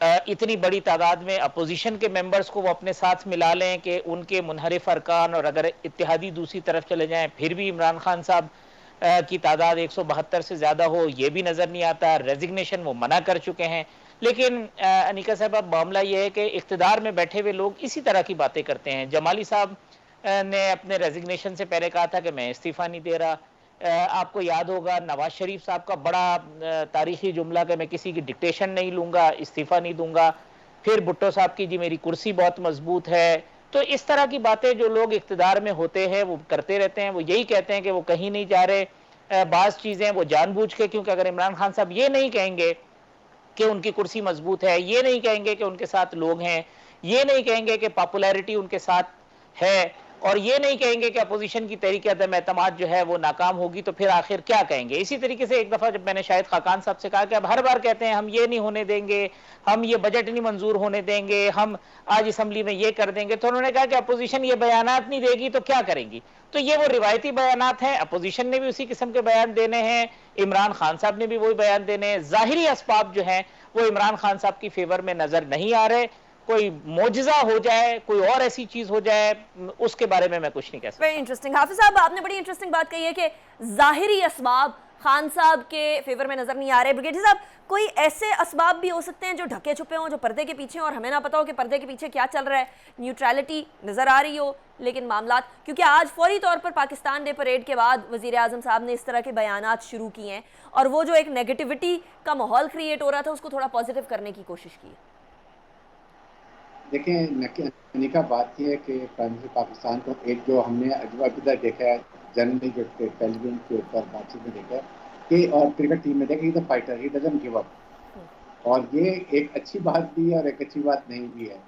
اتنی بڑی تعداد میں اپوزیشن کے ممبرز کو وہ اپنے ساتھ ملا لیں کہ ان کے منحرف ارکان اور اگر اتحادی دوسری طرف چلے جائیں پھر بھی عمران خان صاحب کی تعداد 172 سے زیادہ ہو، یہ بھی نظر نہیں آتا. ریزگنیشن وہ منع کر چکے ہیں. لیکن انیکا صاحب اب معاملہ یہ ہے کہ اقتدار میں بیٹھے ہوئے لوگ اسی طرح کی باتیں کرتے ہیں. جمالی صاحب نے اپنے ریزگنیشن سے پہلے کہا تھا کہ میں استعفیٰ نہیں دے رہا. آپ کو یاد ہوگا نواز شریف صاحب کا بڑا تاریخی جملہ کہ میں کسی کی ڈکٹیشن نہیں لوں گا، استعفیٰ نہیں دوں گا. پھر بھٹو صاحب کی جی میری کرسی بہت مضبوط ہے. تو اس طرح کی باتیں جو لوگ اقتدار میں ہوتے ہیں وہ کرتے رہتے ہیں. وہ یہی کہتے ہیں کہ وہ کہیں نہیں جا رہے. بعض چیزیں وہ جان بوجھ کے، کیونکہ اگر عمران خان صاحب یہ نہیں کہیں گے کہ ان کی کرسی مضبوط ہے، یہ نہیں کہیں گے کہ ان کے ساتھ لوگ ہیں، یہ نہیں کہیں گے کہ پاپولیرٹی ان کے ساتھ ہے، اور یہ نہیں کہیں گے کہ اپوزیشن کی تحریک عدم اعتماد جو ہے وہ ناکام ہوگی، تو پھر آخر کیا کہیں گے؟ اسی طریقے سے ایک دفعہ جب میں نے شاہد خاقان صاحب سے کہا کہ اب ہر بار کہتے ہیں ہم یہ نہیں ہونے دیں گے، ہم یہ بجٹ نہیں منظور ہونے دیں گے، ہم آج اسمبلی میں یہ کر دیں گے، تو انہوں نے کہا کہ اپوزیشن یہ بیانات نہیں دے گی تو کیا کریں گی؟ تو یہ وہ روایتی بیانات ہیں. اپوزیشن نے بھی اسی قسم کے بیان دینے ہیں، عمران خان صاحب نے بھی وہی بیان دینے ہیں. ظاہری اسباب جو ہیں وہ عمران خان صاحب کی فیور میں نظر نہیں آ رہے. کوئی معجزہ ہو جائے، کوئی اور ایسی چیز ہو جائے، اس کے بارے میں کچھ نہیں کہہ سکتا. Very interesting. حافظ صاحب آپ نے بڑی انٹرسٹنگ بات کہی ہے کہ ظاہری اسباب خان صاحب کے فیور میں نظر نہیں آ رہے. بریگیڈیئر صاحب کوئی ایسے اسباب بھی ہو سکتے ہیں جو ڈھکے چھپے ہوں، جو پردے کے پیچھے ہوں اور ہمیں نہ پتا ہو کہ پردے کے پیچھے کیا چل رہا ہے، نیوٹرلٹی نظر آ رہی ہو لیکن معاملات، کیونکہ آج فوری طور پر پاکستان ڈے پریڈ کے بعد وزیر اعظم صاحب نے اس طرح کے بیانات شروع کیے ہیں اور وہ جو ایک نیگیٹیوٹی کا ماحول کریٹ ہو رہا تھا اس کو تھوڑا پازیٹیو کرنے کی کوشش کی ہے. دیکھیں انیکا بات یہ ہے کہ پرائم منسٹر پاکستان کو ایک جو ہم نے ادھر دیکھا ہے جنرلی جو ٹیلی ویژن کے اوپر بات چیت میں دیکھا ہے کہ اور کرکٹ ٹیم میں دیکھا ہی the fighter he doesn't give up, اور یہ ایک اچھی بات بھی ہے اور ایک اچھی بات نہیں بھی ہے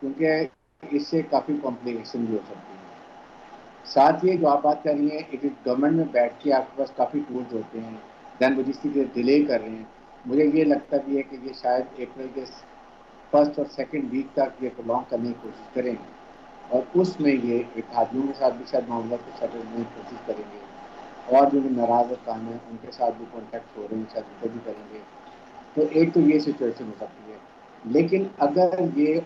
کیونکہ اس سے کافی کمپلیکیشن بھی ہو سکتی ہے. ساتھ یہ جو آپ بات کر رہی ہیں ایک گورنمنٹ میں بیٹھ کے آپ کے پاس کافی ٹولز ہوتے ہیں، دین وہ جس کی ڈیلے کر رہے ہیں. مجھے یہ لگتا بھی ہے کہ یہ شاید اپریل کے فرسٹ اور سیکنڈ ویک تک یہ پرولونگ کرنے کی کوشش کریں گے، اور اس میں یہ اتحادیوں کے ساتھ بھی شاید معاملہ کو سیٹل کرنے کی کوشش کریں گے، اور جو ناراض ارکان ہیں ان کے ساتھ بھی کانٹیکٹ ہو رہے ہیں شاید ان کو بھی کریں گے. تو ایک تو یہ سچویشن ہو سکتی ہے. لیکن اگر یہ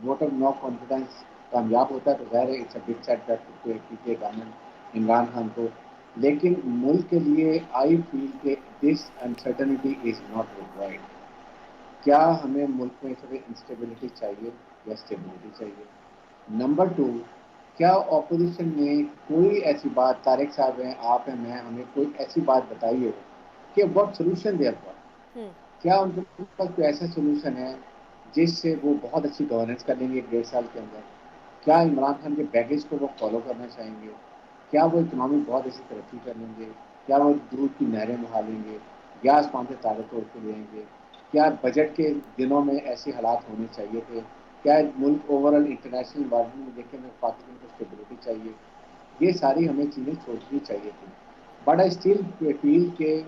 ووٹ آف نو کانفیڈنس کامیاب ہوتا ہے تو ظاہر ہے it's a big setback to government Imran Khan کو. لیکن ملک کے لیے آئی فیل کہ this uncertainty is not required. کیا ہمیں ملک میں صرف انسٹیبلٹی چاہیے یا اسٹیبلٹی چاہیے؟ نمبر 2، کیا اپوزیشن نے کوئی ایسی بات، طارق صاحب ہیں، آپ ہیں، میں، ہمیں کوئی ایسی بات بتائی ہو کہ واٹ سولوشن دے پر؟ کیا ان کے پاس کوئی ایسا سولوشن ہے جس سے وہ بہت اچھی گورننس کر لیں گے 1.5 سال کے اندر؟ کیا عمران خان کے پیکیج کو وہ فالو کرنا چاہیں گے؟ کیا وہ اکنامی بہت ایسی ترقی کر لیں گے؟ کیا وہ دودھ کی نہریں بہا لیں گے؟ یا آسمان سے تارے توڑ کے لیں گے؟ کیا بجٹ کے دنوں میں ایسے حالات ہونے چاہیے تھے؟ کیا ملک اوور آل انٹرنیشنل انوائرمنٹ میں دیکھیں میں پاکستان کو اسٹیبلٹی چاہیے؟ یہ ساری ہمیں چیزیں سوچنی چاہیے تھی. بٹ آئی اسٹل فیل کہ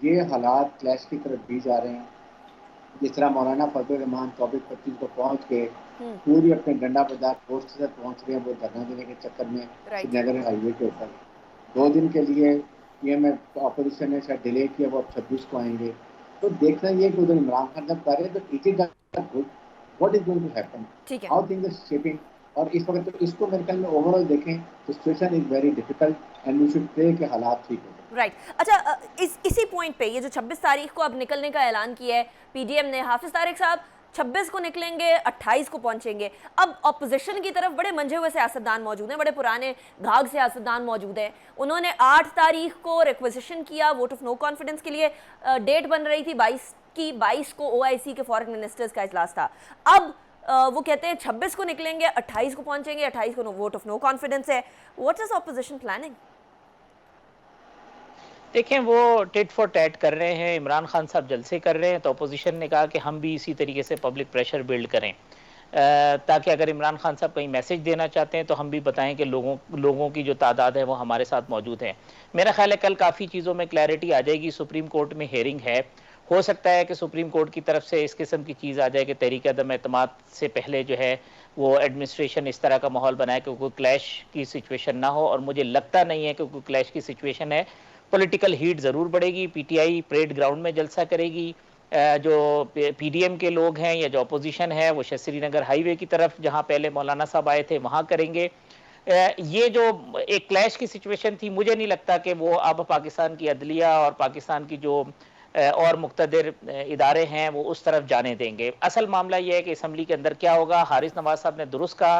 یہ حالات کلیش کی طرف بھی جا رہے ہیں. جس طرح مولانا فضل الرحمان 24-25 کو پہنچ کے پوری اپنے ڈنڈا بازار پوسٹ سے پہنچ رہے ہیں وہ دھرنا دینے کے چکر میں رائٹ. سری نگر ہائی وے کے اوپر. 2 دن کے لیے پی ایم اپوزیشن نے شاید ڈیلے کیا، وہ اب 26 کو آئیں گے. تو دیکھنا یہ کہ ادھر عمران خان جب کر رہے ہیں تو it is good what is going to happen, ٹھیک ہے. How things are shaping. اور اس وقت تو اس کو میرے خیال میں اوور آل دیکھیں تو situation is very difficult and we should pray کہ حالات ٹھیک ہو جائیں. رائٹ. اچھا اسی پوائنٹ پہ یہ جو 26 تاریخ کو اب نکلنے کا اعلان کیا ہے پی ڈی ایم نے، حافظ طارق صاحب 26 کو نکلیں گے، 28 کو پہنچیں گے. اب اپوزیشن کی طرف بڑے منجھے ہوئے سیاستدان موجود ہیں، بڑے پرانے گھاگ سیاستدان موجود ہیں. انہوں نے 8 تاریخ کو ریکویزیشن کیا ووٹ آف نو کانفیڈنس کے لیے. ڈیٹ بن رہی تھی 22 کو او آئی سی کے فارن منسٹرز کا اجلاس تھا. اب وہ کہتے ہیں 26 کو نکلیں گے، 28 کو پہنچیں گے، 28 کو ووٹ آف نو کانفیڈنس ہے. What is opposition planning? دیکھیں وہ ٹیٹ فور ٹیٹ کر رہے ہیں. عمران خان صاحب جلسے کر رہے ہیں تو اپوزیشن نے کہا کہ ہم بھی اسی طریقے سے پبلک پریشر بلڈ کریں تاکہ اگر عمران خان صاحب کہیں میسج دینا چاہتے ہیں تو ہم بھی بتائیں کہ لوگوں کی جو تعداد ہے وہ ہمارے ساتھ موجود ہے. میرا خیال ہے کل کافی چیزوں میں کلیئرٹی آ جائے گی. سپریم کورٹ میں ہیئرنگ ہے، ہو سکتا ہے کہ سپریم کورٹ کی طرف سے اس قسم کی چیز آ جائے کہ تحریک عدم اعتماد سے پہلے جو ہے وہ ایڈمنسٹریشن اس طرح کا ماحول بنائے کہ کوئی کلیش کی سچویشن نہ ہو. اور مجھے لگتا نہیں ہے کہ کوئی کلیش کی سچویشن ہے. پولیٹیکل ہیٹ ضرور بڑھے گی. P T I parade ground میں جلسہ کرے گی، جو PDM کے لوگ ہیں یا جو اپوزیشن ہے وہ سری نگر ہائی وے کی طرف جہاں پہلے مولانا صاحب آئے تھے وہاں کریں گے. یہ جو ایک کلیش کی سچویشن تھی مجھے نہیں لگتا کہ وہ اب پاکستان کی عدلیہ اور پاکستان کی جو اور مقتدر ادارے ہیں وہ اس طرف جانے دیں گے. اصل معاملہ یہ ہے کہ اسمبلی کے اندر کیا ہوگا. حارث نواز صاحب نے درست کہا,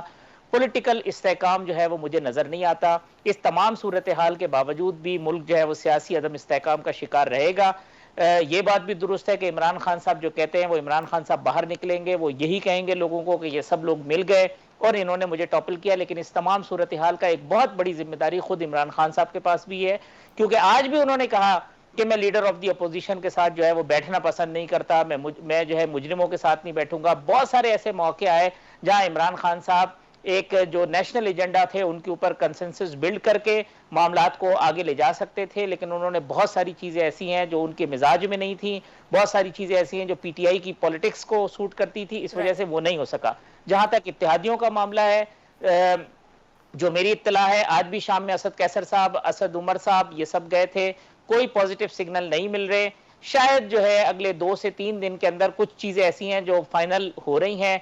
پولیٹیکل استحکام جو ہے وہ مجھے نظر نہیں آتا. اس تمام صورتحال کے باوجود بھی ملک جو ہے وہ سیاسی عدم استحکام کا شکار رہے گا. یہ بات بھی درست ہے کہ عمران خان صاحب جو کہتے ہیں وہ عمران خان صاحب باہر نکلیں گے, وہ یہی کہیں گے لوگوں کو کہ یہ سب لوگ مل گئے اور انہوں نے مجھے ٹاپل کیا. لیکن اس تمام صورتحال کا ایک بہت بڑی ذمہ داری خود عمران خان صاحب کے پاس بھی ہے, کیونکہ آج بھی انہوں نے کہا کہ میں لیڈر آف دی اپوزیشن کے ساتھ جو ہے وہ بیٹھنا پسند نہیں کرتا, میں جو ہے مجرموں کے ساتھ نہیں بیٹھوں گا. بہت سارے ایسے موقع آئے جہاں عمران خان صاحب ایک جو نیشنل ایجنڈا تھے ان کے اوپر کنسنسس بلڈ کر کے معاملات کو آگے لے جا سکتے تھے, لیکن انہوں نے بہت ساری چیزیں ایسی ہیں جو ان کے مزاج میں نہیں تھیں, بہت ساری چیزیں ایسی ہیں جو PTI کی پولیٹکس کو سوٹ کرتی تھی, اس وجہ سے وہ نہیں ہو سکا. جہاں تک اتحادیوں کا معاملہ ہے, جو میری اطلاع ہے آج بھی شام میں اسد کیسر صاحب, اسد عمر صاحب یہ سب گئے تھے, کوئی پازیٹیو سگنل نہیں مل رہے. شاید جو ہے اگلے 2 سے 3 دن کے اندر کچھ چیزیں ایسی ہیں جو فائنل ہو رہی ہیں.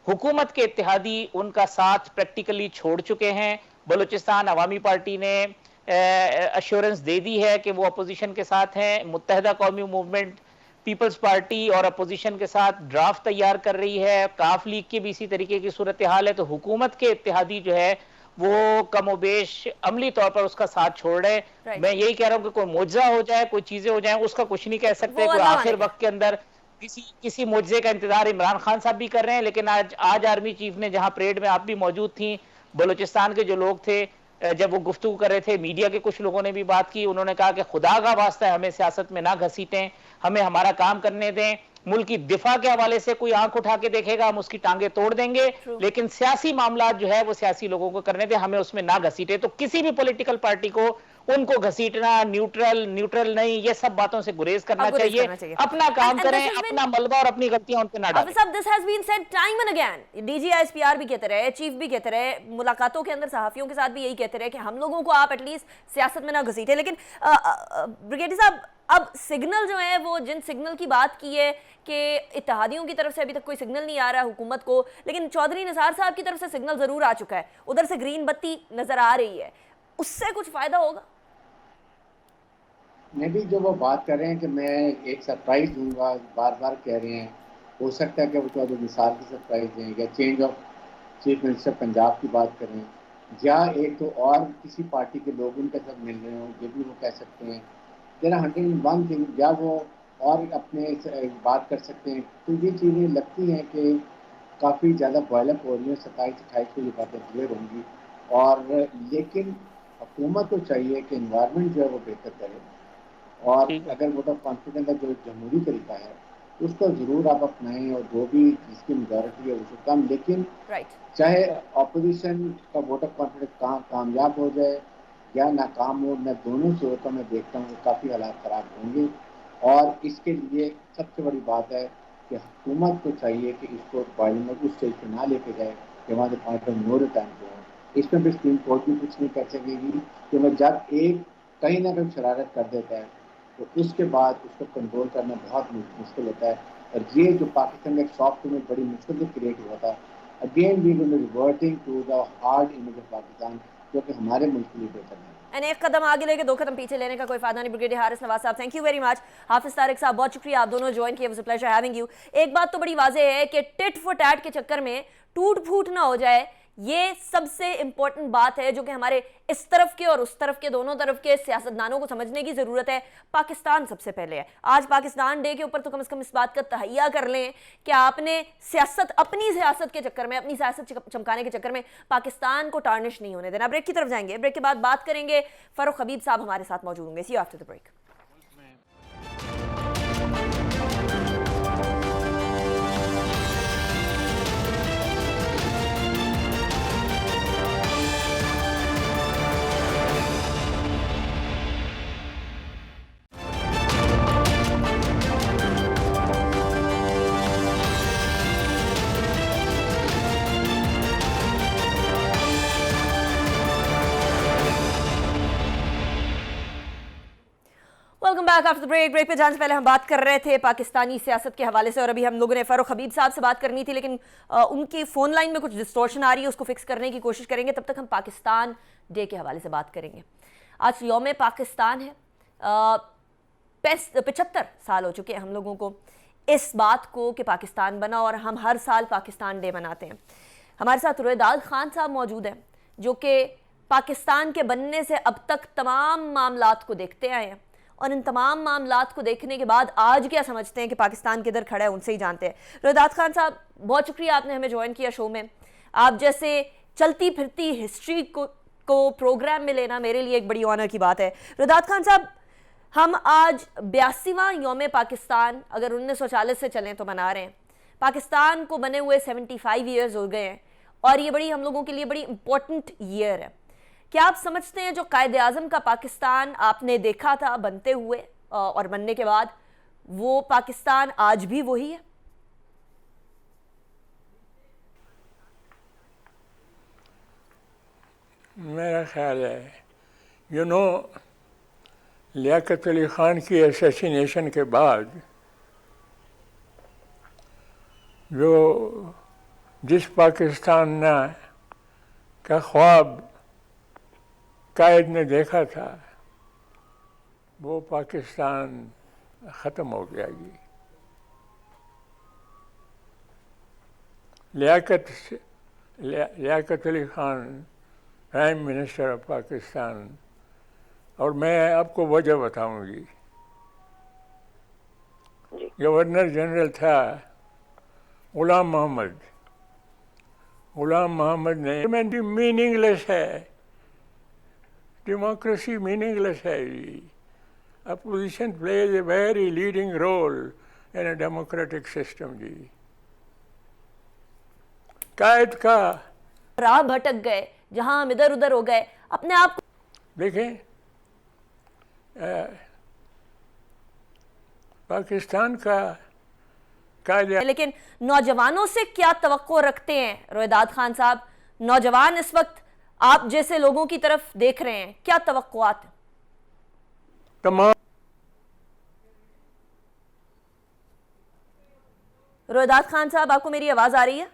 حکومت کے اتحادی ان کا ساتھ پریکٹیکلی چھوڑ چکے ہیں. بلوچستان عوامی پارٹی نے ایشورنس دے دی ہے کہ وہ اپوزیشن کے ساتھ ہیں. متحدہ قومی موومنٹ پیپلز پارٹی اور اپوزیشن کے ساتھ ڈرافٹ تیار کر رہی ہے. کاف لیگ کی بھی اسی طریقے کی صورتحال ہے. تو حکومت کے اتحادی جو ہے وہ کم و بیش عملی طور پر اس کا ساتھ چھوڑ رہے ہیں. میں یہی کہہ رہا ہوں کہ کوئی معجزہ ہو جائے, کوئی چیزیں ہو جائیں, اس کا کچھ نہیں کہہ سکتے. کوئی آخر وقت کے اندر کسی معجزے کا انتظار عمران خان صاحب بھی کر رہے ہیں. لیکن آج آرمی چیف نے, جہاں پریڈ میں آپ بھی موجود تھیں, بلوچستان کے جو لوگ تھے جب وہ گفتگو کر رہے تھے, میڈیا کے کچھ لوگوں نے بھی بات کی, انہوں نے کہا کہ خدا کا واسطہ ہے ہمیں سیاست میں نہ گھسیٹیں, ہمیں ہمارا کام کرنے دیں. ملک کی دفاع کے حوالے سے کوئی آنکھ اٹھا کے دیکھے گا ہم اس کی ٹانگیں توڑ دیں گے, لیکن سیاسی معاملات جو ہے وہ سیاسی لوگوں کو کرنے دیں, ہمیں اس میں نہ گھسیٹے. تو کسی بھی پولیٹیکل پارٹی کو ان کو گھسیٹنا, نیوٹرل نہیں, یہ سب باتوں سے گریز کرنا چاہیے. اپنا کام کریں, اپنا ملبہ اور اپنی غلطیاں ان پہ نہ ڈالیں. This has been said time and again. DG ISPR بھی کہتے رہے, چیف بھی کہتے رہے, ملاقاتوں کے اندر صحافیوں کے ساتھ بھی یہی کہتے رہے کہ ہم لوگوں کو آپ ایٹ لیسٹ سیاست میں نہ گھسیٹیں. لیکن بریگیڈیئر صاحب, اب سگنل جو ہے وہ جن سگنل کی بات کی ہے کہ اتحادیوں کی طرف سے ابھی تک کوئی سگنل نہیں آ رہا ہے حکومت کو, لیکن چودھری نثار صاحب کی طرف سے سگنل ضرور آ چکا ہے, ادھر سے گرین بتی نظر آ رہی ہے, اس سے کچھ فائدہ ہوگا؟ میں بھی جو وہ بات کر رہے ہیں کہ میں ایک سرپرائز دوں گا, بار بار کہہ رہے ہیں, ہو سکتا ہے کہ وہ چودھری نثار کی سرپرائز دیں, یا change of chief minister Punjab کی بات کریں, یا ایک تو اور کسی پارٹی کے لوگ ان کے ساتھ مل رہے ہوں, یہ بھی وہ کہہ سکتے ہیں. دیر آر 101 تھنگ, یا وہ اور اپنے بات کر سکتے ہیں. تو یہ چیزیں لگتی ہیں کہ کافی زیادہ بوائل اپ ہو رہی ہیں. 27-28 کو یہ باتیں کلیئر ہوں گی. اور لیکن حکومت کو چاہیے کہ انوائرمنٹ جو ہے وہ بہتر کرے, اور اگر ووٹ آف کانفیڈنس کا جو جمہوری طریقہ ہے اس کو ضرور آپ اپنائیں, اور جو بھی جس کی میجورٹی ہے اسے کم, لیکن چاہے اپوزیشن کا ووٹ آف کانفیڈنس کامیاب ہو جائے یا ناکام ہو, میں دونوں صورتوں میں دیکھتا ہوں کہ کافی حالات خراب ہوں گے. اور اس کے لیے سب سے بڑی بات ہے کہ حکومت کو چاہیے کہ اس کو پارلیمنٹ اس اسٹیج پہ نہ لے کے جائے کہ وہاں سے پوائنٹ آف نو ریٹرن پہ ہو. اس میں بھی سپریم کورٹ بھی کچھ نہیں کر سکے گی, کہ وہ جب ایک کہیں نہ کہیں شرارت کر دیتا ہے تو اس کے بعد اس کو کنٹرول کرنا بہت مشکل ہوتا ہے. اور یہ جو پاکستان کا ایک سافٹ میں بڑی مشکل سے کریٹ ہوا تھا, again we will reverting to the hard image of Pakistan, جو کہ ہمارے ملک کے لیے بہتر ہے. ایک قدم آگے لے کے 2 قدم پیچھے لینے کا کوئی فائدہ نہیں. بریگیڈیئر حارث نواز صاحب, تھینک یو ویری مچ. حافظ طارق صاحب, بہت شکریہ, آپ دونوں جوائن کیے, was a pleasure having you. ایک بات تو بڑی واضح ہے کہ ٹٹ فور ٹیٹ کے چکر میں ٹوٹ پھوٹ نہ ہو جائے, یہ سب سے امپورٹنٹ بات ہے جو کہ ہمارے اس طرف کے اور اس طرف کے دونوں طرف کے سیاستدانوں کو سمجھنے کی ضرورت ہے. پاکستان سب سے پہلے ہے. آج پاکستان ڈے کے اوپر تو کم از کم اس بات کا تہیہ کر لیں کہ آپ نے سیاست, اپنی سیاست کے چکر میں, اپنی سیاست چمکانے کے چکر میں پاکستان کو ٹارنش نہیں ہونے دینا. بریک کی طرف جائیں گے, بریک کے بعد بات کریں گے. فاروق حبیب صاحب ہمارے ساتھ موجود ہوں گے. See you after the break. Welcome back after break پہ جانے سے پہلے ہم بات کر رہے تھے پاکستانی سیاست کے حوالے سے، اور ابھی ہم لوگوں نے فاروق حبیب صاحب سے بات کرنی تھی، لیکن ان کی فون لائن میں کچھ ڈسٹورشن آ رہی ہے، اس کو فکس کرنے کی کوشش کریں گے. تب تک ہم پاکستان ڈے کے حوالے سے بات کریں گے. آج یوم پاکستان ہے. 75 سال ہو چکے ہیں ہم لوگوں کو اس بات کو کہ پاکستان بنا، اور ہم ہر سال پاکستان ڈے مناتے ہیں. ہمارے ساتھ رویداد خان صاحب موجود ہیں جو کہ پاکستان کے بننے سے اب تک تمام معاملات کو دیکھتے آئے ہیں، اور ان تمام معاملات کو دیکھنے کے بعد آج کیا سمجھتے ہیں کہ پاکستان کدھر کھڑا ہے ان سے ہی جانتے ہیں. رویداد خان صاحب بہت شکریہ، آپ نے ہمیں جوائن کیا شو میں. آپ جیسے چلتی پھرتی ہسٹری کو پروگرام میں لینا میرے لیے ایک بڑی آنر کی بات ہے. رویداد خان صاحب، ہم آج 82واں یوم پاکستان اگر 1940 سے چلیں تو منا رہے ہیں. پاکستان کو بنے ہوئے 75 ایئرز ہو گئے ہیں، اور یہ بڑی ہم لوگوں کے لیے بڑی امپورٹنٹ ایئر ہے. کیا آپ سمجھتے ہیں جو قائد اعظم کا پاکستان آپ نے دیکھا تھا بنتے ہوئے اور بننے کے بعد، وہ پاکستان آج بھی وہی ہے؟ میرا خیال ہے لیاقت علی خان کی اسیسینیشن کے بعد جو جس پاکستان کا خواب قائد نے دیکھا تھا وہ پاکستان ختم ہو گیا. Liaquat Ali Khan prime minister of Pakistan, اور میں آپ کو وجہ بتاؤں گی. گورنر جنرل تھا غلام محمد نے میننگ لیس ہے، ڈیموکریسی میننگ لیس ہے. Opposition plays a very leading role in a democratic system. قائد کا راہ بھٹک گئے، جہاں ہم ادھر ادھر ہو گئے اپنے آپ کو. دیکھیں پاکستان کا قائد، لیکن نوجوانوں سے کیا توقع رکھتے ہیں رویداد خان صاحب؟ نوجوان اس وقت آپ جیسے لوگوں کی طرف دیکھ رہے ہیں، کیا توقعات ہیں؟ تمام رویداد خان صاحب، آپ کو میری آواز آ رہی ہے؟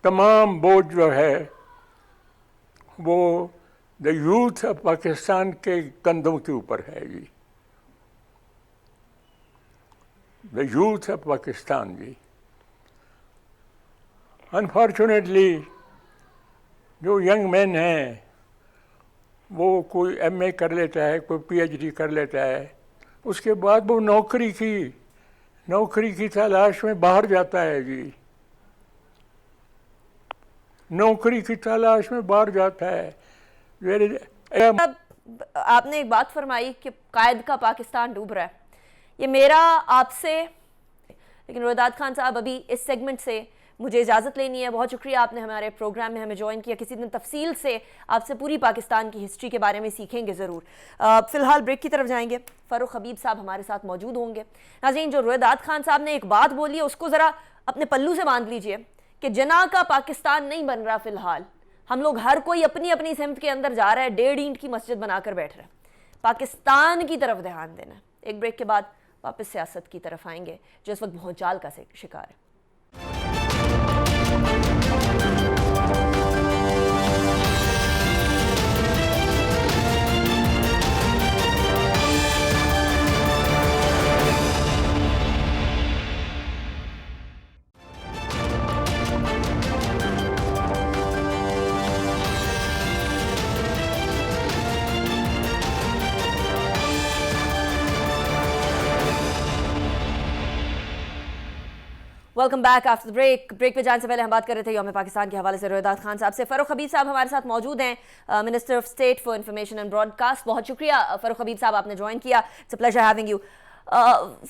تمام بوجھ جو ہے وہ دا یوتھ آف پاکستان کے کندھوں کے اوپر ہے. The youth of Pakistan. Unfortunately جو ینگ مین ہیں وہ کوئی ایم اے کر لیتا ہے، کوئی پی ایچ ڈی کر لیتا ہے، اس کے بعد وہ نوکری کی تلاش میں باہر جاتا ہے. نوکری کی تلاش میں باہر جاتا ہے. آپ نے ایک بات فرمائی کہ قائد کا پاکستان ڈوب رہا ہے. یہ میرا آپ سے، لیکن رویداد خان صاحب ابھی اس سیگمنٹ سے مجھے اجازت لینی ہے. بہت شکریہ، آپ نے ہمارے پروگرام میں ہمیں جوائن کیا. کسی دن تفصیل سے آپ سے پوری پاکستان کی ہسٹری کے بارے میں سیکھیں گے ضرور. فی الحال بریک کی طرف جائیں گے. فاروق حبیب صاحب ہمارے ساتھ موجود ہوں گے. ناظرین، جو رویداد خان صاحب نے ایک بات بولی ہے اس کو ذرا اپنے پلو سے باندھ لیجئے کہ جناح کا پاکستان نہیں بن رہا. فی الحال ہم لوگ ہر کوئی اپنی اپنی سمت کے اندر جا رہا ہے، 1.5 اینٹ کی مسجد بنا کر بیٹھ رہا ہے. پاکستان کی طرف دھیان دینا ہے. ایک بریک کے بعد واپس سیاست کی طرف آئیں گے جو اس وقت بھونچال کا شکار ہے. ویلکم بیک آفٹر بریک پہ جانے سے پہلے ہم بات کر رہے تھے یوم پاکستان کے حوالے سے رویداد خان صاحب سے. فاروق حبیب صاحب ہمارے ساتھ موجود ہیں، minister of state for information and broadcast. بہت شکریہ فاروق حبیب صاحب، آپ نے جوائن کیا. It's a pleasure having you.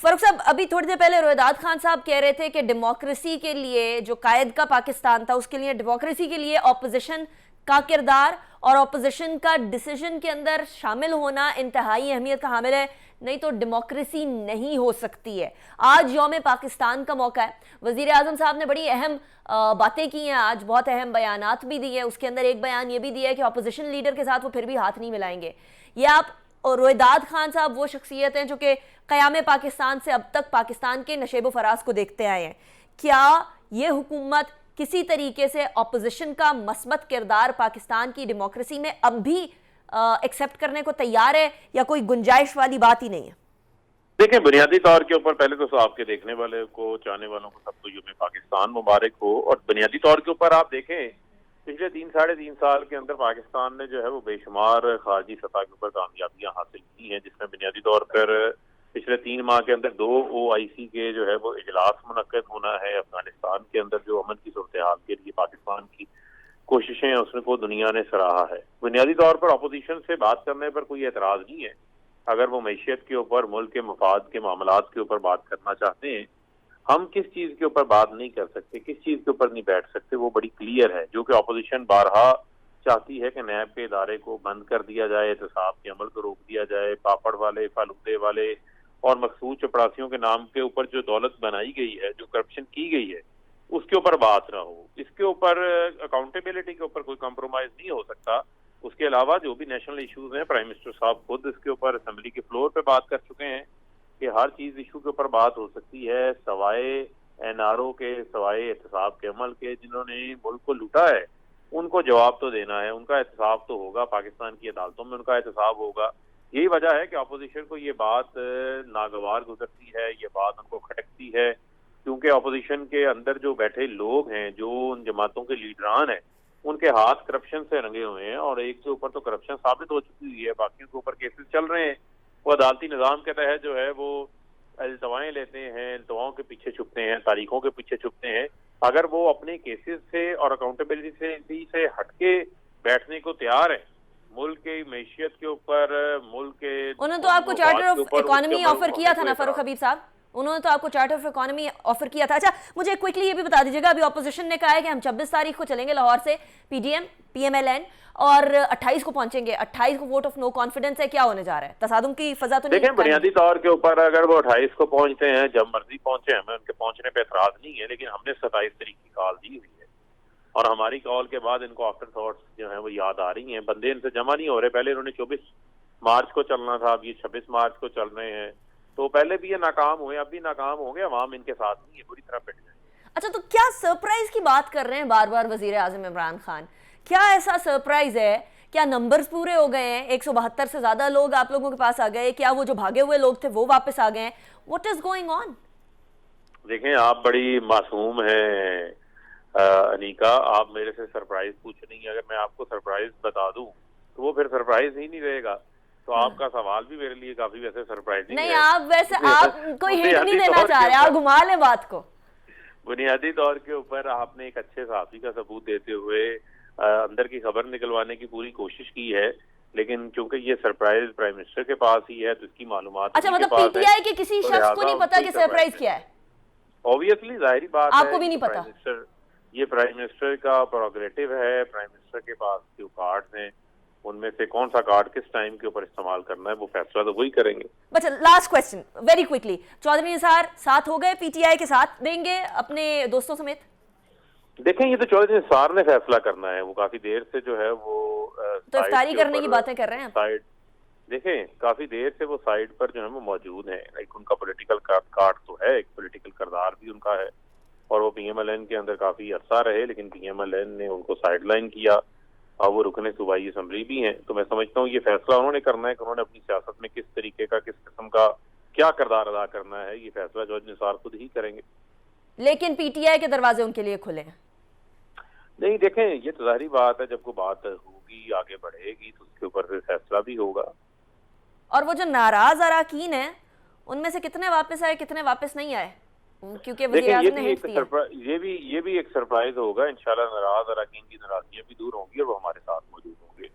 Farooq صاحب، ابھی تھوڑی دیر پہلے رویداد خان صاحب کہہ رہے تھے کہ ڈیموکریسی کے لیے جو قائد کا پاکستان تھا، اس کے لیے ڈیموکریسی کے لیے اپوزیشن کا کردار اور اپوزیشن کا ڈیسیجن کے اندر شامل ہونا انتہائی اہمیت کا حامل ہے. نہیں تو ڈیموکریسی نہیں ہو سکتی ہے. آج یوم پاکستان کا موقع ہے. وزیر اعظم صاحب نے بڑی اہم باتیں کی ہیں آج, بہت اہم بیانات بھی دی ہیں. اس کے اندر ایک بیان یہ بھی دیا ہے کہ اپوزیشن لیڈر کے ساتھ وہ پھر بھی ہاتھ نہیں ملائیں گے. یہ آپ اور رویداد خان صاحب وہ شخصیت ہیں جو کہ قیام پاکستان سے اب تک پاکستان کے نشیب و فراز کو دیکھتے آئے ہیں. کیا یہ حکومت کسی طریقے سے اپوزیشن کا مثبت کردار پاکستان کی ڈیموکریسی میں اب بھی ایکسیپٹ کرنے کو تیار ہے, یا کوئی گنجائش والی بات ہی نہیں ہے؟ دیکھیں, بنیادی طور کے اوپر پہلے تو آپ کے دیکھنے والے کو, چاہنے والوں کو سب کو یوم پاکستان مبارک ہو. اور بنیادی طور کے اوپر آپ دیکھیں پچھلے 3-3.5 سال کے اندر پاکستان نے جو ہے وہ بے شمار خارجی سطح کے اوپر کامیابیاں حاصل کی ہیں, جس میں بنیادی طور پر پچھلے 3 ماہ کے اندر 2 OIC کے جو ہے وہ اجلاس منعقد ہونا ہے. افغانستان کے اندر جو امن کی صورتحال کے لیے پاکستان کی کوششیں ہیں اس کو دنیا نے سراہا ہے. بنیادی طور پر اپوزیشن سے بات کرنے پر کوئی اعتراض نہیں ہے اگر وہ معیشت کے اوپر, ملک کے مفاد کے معاملات کے اوپر بات کرنا چاہتے ہیں. ہم کس چیز کے اوپر بات نہیں کر سکتے, کس چیز کے اوپر نہیں بیٹھ سکتے, وہ بڑی کلیئر ہے. جو کہ اپوزیشن بارہا چاہتی ہے کہ نیب کے ادارے کو بند کر دیا جائے, احتساب کے عمل کو روک دیا جائے, پاپڑ والے, فالودے والے اور مخصوص چپڑاسیوں کے نام کے اوپر جو دولت بنائی گئی ہے, جو کرپشن کی گئی ہے, اس کے اوپر بات نہ ہو. اس کے اوپر اکاؤنٹیبلٹی کے اوپر کوئی کمپرومائز نہیں ہو سکتا. اس کے علاوہ جو بھی نیشنل ایشوز ہیں, پرائم منسٹر صاحب خود اس کے اوپر اسمبلی کے فلور پہ بات کر چکے ہیں کہ ہر چیز ایشو کے اوپر بات ہو سکتی ہے سوائے NRO کے, سوائے احتساب کے عمل کے. جنہوں نے ملک کو لوٹا ہے ان کو جواب تو دینا ہے, ان کا احتساب تو ہوگا, پاکستان کی عدالتوں میں ان کا احتساب ہوگا. یہی وجہ ہے کہ اپوزیشن کو یہ بات ناگوار گزرتی ہے, یہ بات ان کو کھٹکتی ہے, کیونکہ اپوزیشن کے اندر جو بیٹھے لوگ ہیں, جو ان جماعتوں کے لیڈران ہیں, ان کے ہاتھ کرپشن سے رنگے ہوئے ہیں. اور ایک کے اوپر تو کرپشن ثابت ہو چکی ہوئی ہے, باقیوں کے اوپر کیسز چل رہے ہیں. وہ عدالتی نظام کے تحت جو ہے وہ التوائیں لیتے ہیں, التواؤں کے پیچھے چھپتے ہیں, تاریخوں کے پیچھے چھپتے ہیں. اگر وہ اپنے کیسز سے اور اکاؤنٹیبلٹی سے ہٹ کے بیٹھنے کو تیار ہیں, ملک کی معیشت کے اوپر, ملک کے, انہوں نے تو آپ کو چارٹر آف اکانومی آفر کیا تھا نا فاروق حبیب صاحب, انہوں نے تو آپ کو چارٹر آف اکانومی آفر کیا تھا. اچھا مجھے کوئکلی یہ بھی بتا دیجیے گا, ابھی اپوزیشن نے کہا ہے کہ ہم 26 تاریخ کو چلیں گے لاہور سے PDM PMLN اور 28 کو پہنچیں گے. 28 کو ووٹ آف نو کانفیڈنس ہے, کیا ہونے جا رہا ہے؟ تصادم کی فضا تو نہیں؟ دیکھیں, بنیادی طور کے اوپر اگر وہ 28 کو پہنچتے ہیں, جب مرضی پہنچے, ہمیں ان کے پہنچنے پہ اعتراض نہیں ہے, لیکن ہم نے 27 تاریخ کی کال دی ہوئی ہے. اور ہماری کال کے بعد ان کو آفٹر تھاٹس جو ہیں وہ یاد آ رہی ہیں. بندے ان سے جمع نہیں ہو رہے. پہلے انہوں نے 24 مارچ کو چلنا تھا, اب یہ 26 مارچ کو چل رہے ہیں. تو پہلے بھی یہ ناکام ہوئے, اب بھی ناکام ہوں گے. عوام ان کے ساتھ نہیں ہے, بری طرح پٹ جائیں. اچھا, تو کیا سرپرائز کی بات کر رہے ہیں بار بار وزیر اعظم عمران خان؟ کیا ایسا سرپرائز ہے؟ کیا نمبرز پورے ہو گئے ہیں؟ 172 سے زیادہ لوگ آپ لوگوں کے پاس آ گئے. کیا وہ جو بھاگے ہوئے لوگ تھے وہ واپس آ گئے ہیں؟ What is going on? دیکھیں, آپ بڑی معصوم ہیں انیکا, آپ میرے سے سرپرائز پوچھ رہی ہیں. اگر میں آپ کو سرپرائز بتا دوں تو وہ پھر سرپرائز ہی نہیں رہے گا. تو آپ کا سوال بھی میرے لیے کافی ویسے سرپرائزنگ ہے. نہیں, آپ ویسے آپ کوئی ہنٹ نہیں دینا چاہ رہے, آپ گھما لیں بات کو. بنیادی طور کے اوپر آپ نے ایک اچھے صحافی کا ثبوت دیتے ہوئے اندر کی خبر نکلوانے کی پوری کوشش کی ہے, لیکن چونکہ یہ سرپرائز پرائم منسٹر کے پاس ہی ہے تو اس کی معلومات. اچھا, مطلب PTI کے کسی شخص کو نہیں پتا کہ سرپرائز کیا ہے؟ اوبویسلی ظاہری بات ہے, آپ کو بھی نہیں پتا. یہ پرائم منسٹر کا پروگریٹو ہے. پرائم منسٹر کے پاس جو کارڈز ہیں ان میں سے کون سا کارڈ کس ٹائم کے اوپر استعمال کرنا ہے وہ فیصلہ تو وہی کریں گے. بچہ last question very quickly, Chaudhry Nisar ساتھ ہو گئے PTI کے ساتھ دیں گے اپنے دوستوں سمیت؟ دیکھیں, یہ تو چودھری نثار نے فیصلہ کرنا ہے. وہ کافی دیر سے جو ہے وہ تو افطاری کرنے کی باتیں کر رہے ہیں سائیڈ. دیکھیں, کافی دیر سے وہ سائیڈ پر جو ہے وہ موجود ہیں. ان کا پولیٹیکل کارڈ تو ہے, ایک پولیٹیکل کردار بھی ان کا ہے, اور وہ PMLN کے اندر کافی عرصہ رہے, لیکن PMLN نے ان کو سائیڈ لائن کیا, اور وہ رکن صوبائی اسمبلی بھی ہیں. تو میں سمجھتا ہوں یہ فیصلہ انہوں نے کرنا ہے کہ انہوں نے اپنی سیاست میں کس طریقے کا, کس قسم کا کیا کردار ادا کرنا ہے. یہ فیصلہ چودھری نثار خود ہی کریں گے. لیکن PTI کے دروازے ان کے لیے کھلے ہیں؟ نہیں, دیکھیں, یہ تو ظاہری بات ہے, جب کوئی بات ہوگی, آگے بڑھے گی, تو اس کے اوپر پھر فیصلہ بھی ہوگا. اور وہ جو ناراض اراکین ہیں ان میں سے کتنے واپس آئے, کتنے واپس نہیں آئے؟ کیونکہ وزیر اعظم نے ہنٹ دیا. یہ بھی ایک سرپرائز ہوگا. انشاءاللہ ناراض اراکین کی ناراضیاں بھی دور ہوں گی اور وہ ہمارے ساتھ موجود ہوں گے.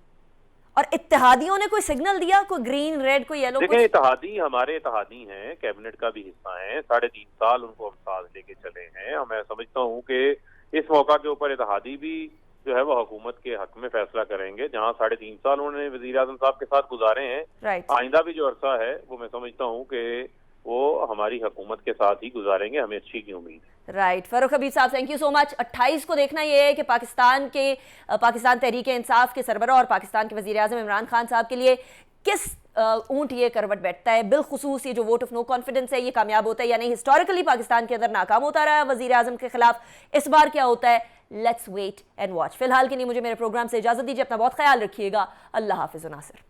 اور اتحادیوں نے کوئی سگنل دیا, کوئی گرین, ریڈ, کوئی یلو؟ دیکھیں, اتحادی ہمارے اتحادی ہیں, کیبنٹ کا بھی حصہ ہیں. 3.5 سال ان کو ہم ساتھ لے کے چلے ہیں. اور میں سمجھتا ہوں کہ اس موقع کے اوپر اتحادی بھی جو ہے وہ حکومت کے حق میں فیصلہ کریں گے. جہاں 3.5 سال انہوں نے وزیر اعظم صاحب کے ساتھ گزارے ہیں, آئندہ بھی جو عرصہ ہے وہ میں سمجھتا ہوں کہ وہ ہماری حکومت کے ساتھ ہی گزاریں گے. ہمیں اچھی کی امید ہے. رائٹ. فاروق حبیب صاحب تھینک یو سو مچ. 28 کو دیکھنا یہ ہے کہ پاکستان تحریک انصاف کے سربراہ اور پاکستان کے وزیر اعظم عمران خان صاحب کے لیے کس اونٹ یہ کروٹ بیٹھتا ہے. بالخصوص یہ جو ووٹ آف نو کانفیڈنس ہے یہ کامیاب ہوتا ہے یا نہیں. ہسٹوریکلی پاکستان کے اندر ناکام ہوتا رہا ہے وزیر اعظم کے خلاف, اس بار کیا ہوتا ہے؟ Let's wait and watch. فی الحال کے لیے مجھے میرے پروگرام سے اجازت دیجیے. اپنا بہت خیال رکھیے گا. اللہ حافظ. ناصر.